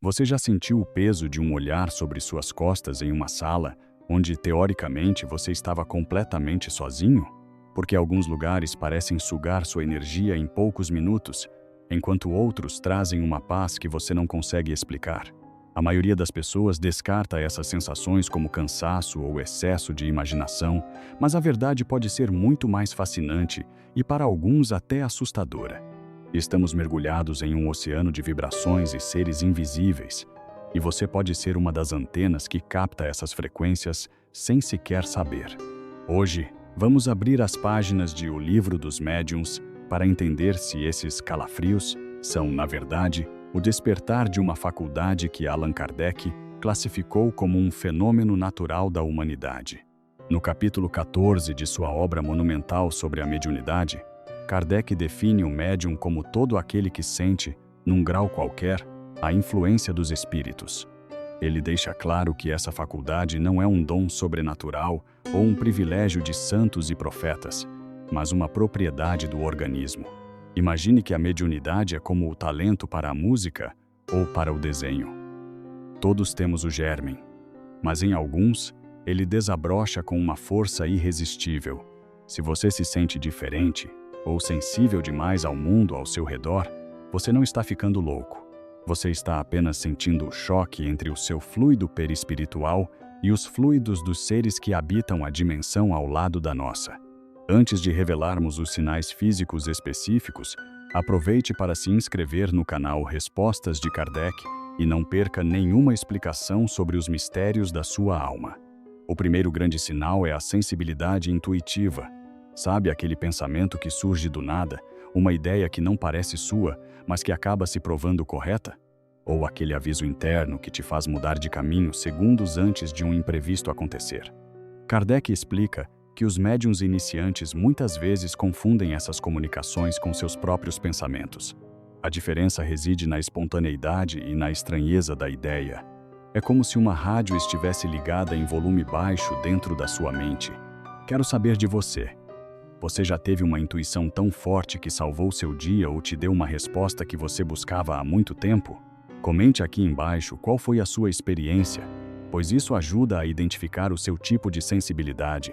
Você já sentiu o peso de um olhar sobre suas costas em uma sala, onde, teoricamente, você estava completamente sozinho? Porque alguns lugares parecem sugar sua energia em poucos minutos, enquanto outros trazem uma paz que você não consegue explicar. A maioria das pessoas descarta essas sensações como cansaço ou excesso de imaginação, mas a verdade pode ser muito mais fascinante e, para alguns, até assustadora. Estamos mergulhados em um oceano de vibrações e seres invisíveis, e você pode ser uma das antenas que capta essas frequências sem sequer saber. Hoje, vamos abrir as páginas de O Livro dos Médiuns para entender se esses calafrios são, na verdade, o despertar de uma faculdade que Allan Kardec classificou como um fenômeno natural da humanidade. No capítulo 14 de sua obra monumental sobre a mediunidade, Kardec define o médium como todo aquele que sente, num grau qualquer, a influência dos espíritos. Ele deixa claro que essa faculdade não é um dom sobrenatural ou um privilégio de santos e profetas, mas uma propriedade do organismo. Imagine que a mediunidade é como o talento para a música ou para o desenho. Todos temos o germen, mas em alguns, ele desabrocha com uma força irresistível. Se você se sente diferente ou sensível demais ao mundo ao seu redor, você não está ficando louco. Você está apenas sentindo o choque entre o seu fluido perispiritual e os fluidos dos seres que habitam a dimensão ao lado da nossa. Antes de revelarmos os sinais físicos específicos, aproveite para se inscrever no canal Respostas de Kardec e não perca nenhuma explicação sobre os mistérios da sua alma. O primeiro grande sinal é a sensibilidade intuitiva. Sabe aquele pensamento que surge do nada, uma ideia que não parece sua, mas que acaba se provando correta? Ou aquele aviso interno que te faz mudar de caminho segundos antes de um imprevisto acontecer? Kardec explica que os médiuns iniciantes muitas vezes confundem essas comunicações com seus próprios pensamentos. A diferença reside na espontaneidade e na estranheza da ideia. É como se uma rádio estivesse ligada em volume baixo dentro da sua mente. Quero saber de você. Você já teve uma intuição tão forte que salvou seu dia ou te deu uma resposta que você buscava há muito tempo? Comente aqui embaixo qual foi a sua experiência, pois isso ajuda a identificar o seu tipo de sensibilidade.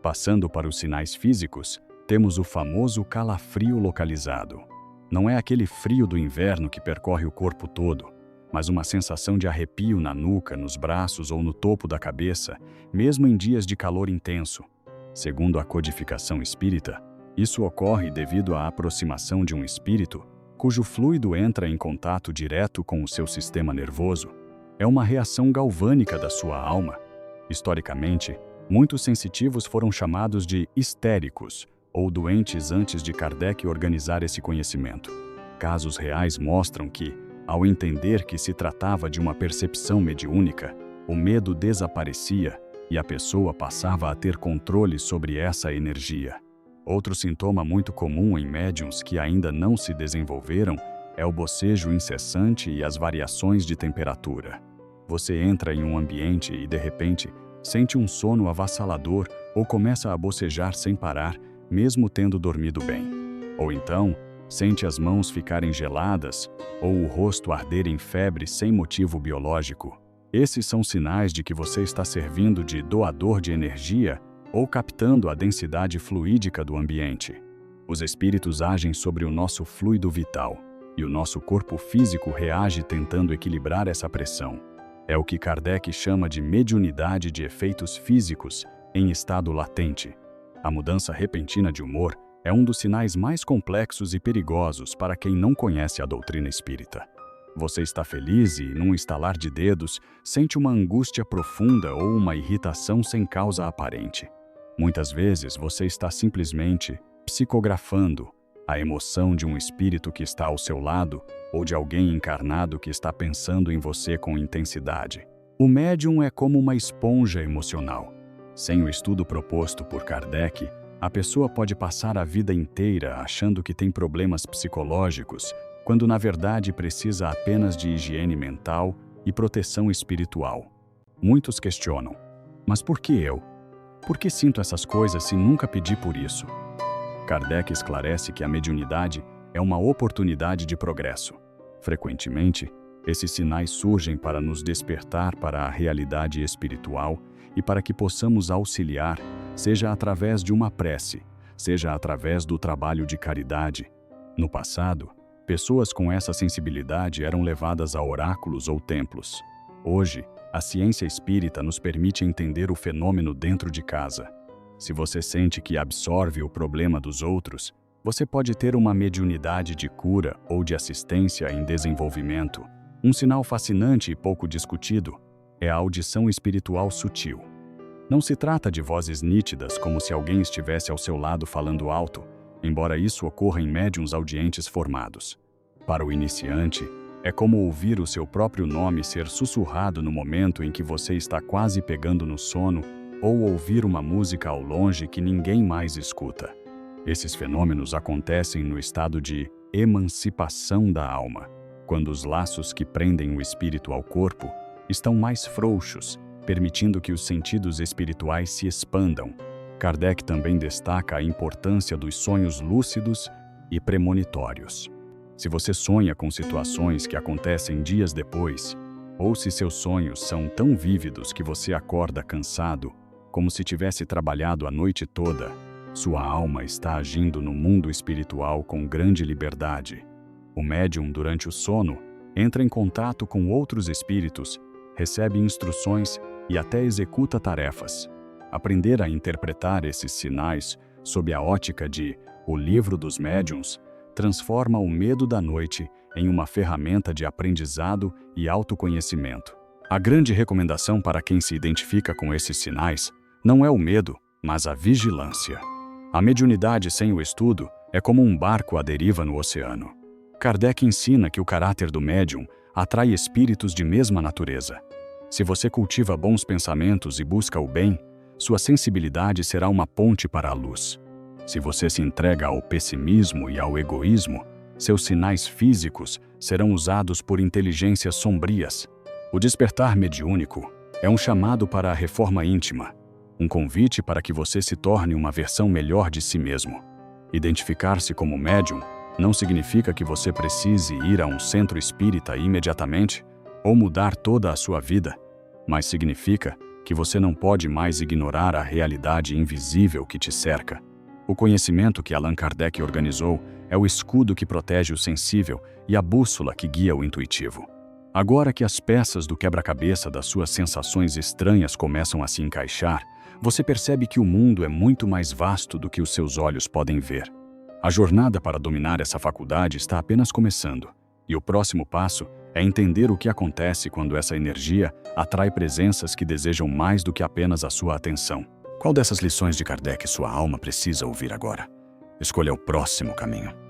Passando para os sinais físicos, temos o famoso calafrio localizado. Não é aquele frio do inverno que percorre o corpo todo, mas uma sensação de arrepio na nuca, nos braços ou no topo da cabeça, mesmo em dias de calor intenso. Segundo a codificação espírita, isso ocorre devido à aproximação de um espírito, cujo fluido entra em contato direto com o seu sistema nervoso. É uma reação galvânica da sua alma. Historicamente, muitos sensitivos foram chamados de histéricos ou doentes antes de Kardec organizar esse conhecimento. Casos reais mostram que, ao entender que se tratava de uma percepção mediúnica, o medo desaparecia e a pessoa passava a ter controle sobre essa energia. Outro sintoma muito comum em médiuns que ainda não se desenvolveram é o bocejo incessante e as variações de temperatura. Você entra em um ambiente e, de repente, sente um sono avassalador ou começa a bocejar sem parar, mesmo tendo dormido bem. Ou então, sente as mãos ficarem geladas ou o rosto arder em febre sem motivo biológico. Esses são sinais de que você está servindo de doador de energia ou captando a densidade fluídica do ambiente. Os espíritos agem sobre o nosso fluido vital e o nosso corpo físico reage tentando equilibrar essa pressão. É o que Kardec chama de mediunidade de efeitos físicos em estado latente. A mudança repentina de humor é um dos sinais mais complexos e perigosos para quem não conhece a doutrina espírita. Você está feliz e, num estalar de dedos, sente uma angústia profunda ou uma irritação sem causa aparente. Muitas vezes você está simplesmente psicografando a emoção de um espírito que está ao seu lado ou de alguém encarnado que está pensando em você com intensidade. O médium é como uma esponja emocional. Sem o estudo proposto por Kardec, a pessoa pode passar a vida inteira achando que tem problemas psicológicos, quando na verdade precisa apenas de higiene mental e proteção espiritual. Muitos questionam: mas por que eu? Por que sinto essas coisas se nunca pedi por isso? Kardec esclarece que a mediunidade é uma oportunidade de progresso. Frequentemente, Esses sinais surgem para nos despertar para a realidade espiritual e para que possamos auxiliar, seja através de uma prece, seja através do trabalho de caridade. No passado, pessoas com essa sensibilidade eram levadas a oráculos ou templos. Hoje, a ciência espírita nos permite entender o fenômeno dentro de casa. Se você sente que absorve o problema dos outros, você pode ter uma mediunidade de cura ou de assistência em desenvolvimento. Um sinal fascinante e pouco discutido é a audição espiritual sutil. Não se trata de vozes nítidas como se alguém estivesse ao seu lado falando alto, embora isso ocorra em médiuns audientes formados. Para o iniciante, é como ouvir o seu próprio nome ser sussurrado no momento em que você está quase pegando no sono ou ouvir uma música ao longe que ninguém mais escuta. Esses fenômenos acontecem no estado de emancipação da alma, quando os laços que prendem o espírito ao corpo estão mais frouxos, permitindo que os sentidos espirituais se expandam. Kardec também destaca a importância dos sonhos lúcidos e premonitórios. Se você sonha com situações que acontecem dias depois, ou se seus sonhos são tão vívidos que você acorda cansado, como se tivesse trabalhado a noite toda, sua alma está agindo no mundo espiritual com grande liberdade. O médium, durante o sono, entra em contato com outros espíritos, recebe instruções e até executa tarefas. Aprender a interpretar esses sinais sob a ótica de O Livro dos Médiuns transforma o medo da noite em uma ferramenta de aprendizado e autoconhecimento. A grande recomendação para quem se identifica com esses sinais não é o medo, mas a vigilância. A mediunidade sem o estudo é como um barco à deriva no oceano. Kardec ensina que o caráter do médium atrai espíritos de mesma natureza. Se você cultiva bons pensamentos e busca o bem, sua sensibilidade será uma ponte para a luz. Se você se entrega ao pessimismo e ao egoísmo, seus sinais físicos serão usados por inteligências sombrias. O despertar mediúnico é um chamado para a reforma íntima, um convite para que você se torne uma versão melhor de si mesmo. Identificar-se como médium não significa que você precise ir a um centro espírita imediatamente ou mudar toda a sua vida, mas significa que você não pode mais ignorar a realidade invisível que te cerca. O conhecimento que Allan Kardec organizou é o escudo que protege o sensível e a bússola que guia o intuitivo. Agora que as peças do quebra-cabeça das suas sensações estranhas começam a se encaixar, você percebe que o mundo é muito mais vasto do que os seus olhos podem ver. A jornada para dominar essa faculdade está apenas começando, e o próximo passo é entender o que acontece quando essa energia atrai presenças que desejam mais do que apenas a sua atenção. Qual dessas lições de Kardec sua alma precisa ouvir agora? Escolha o próximo caminho.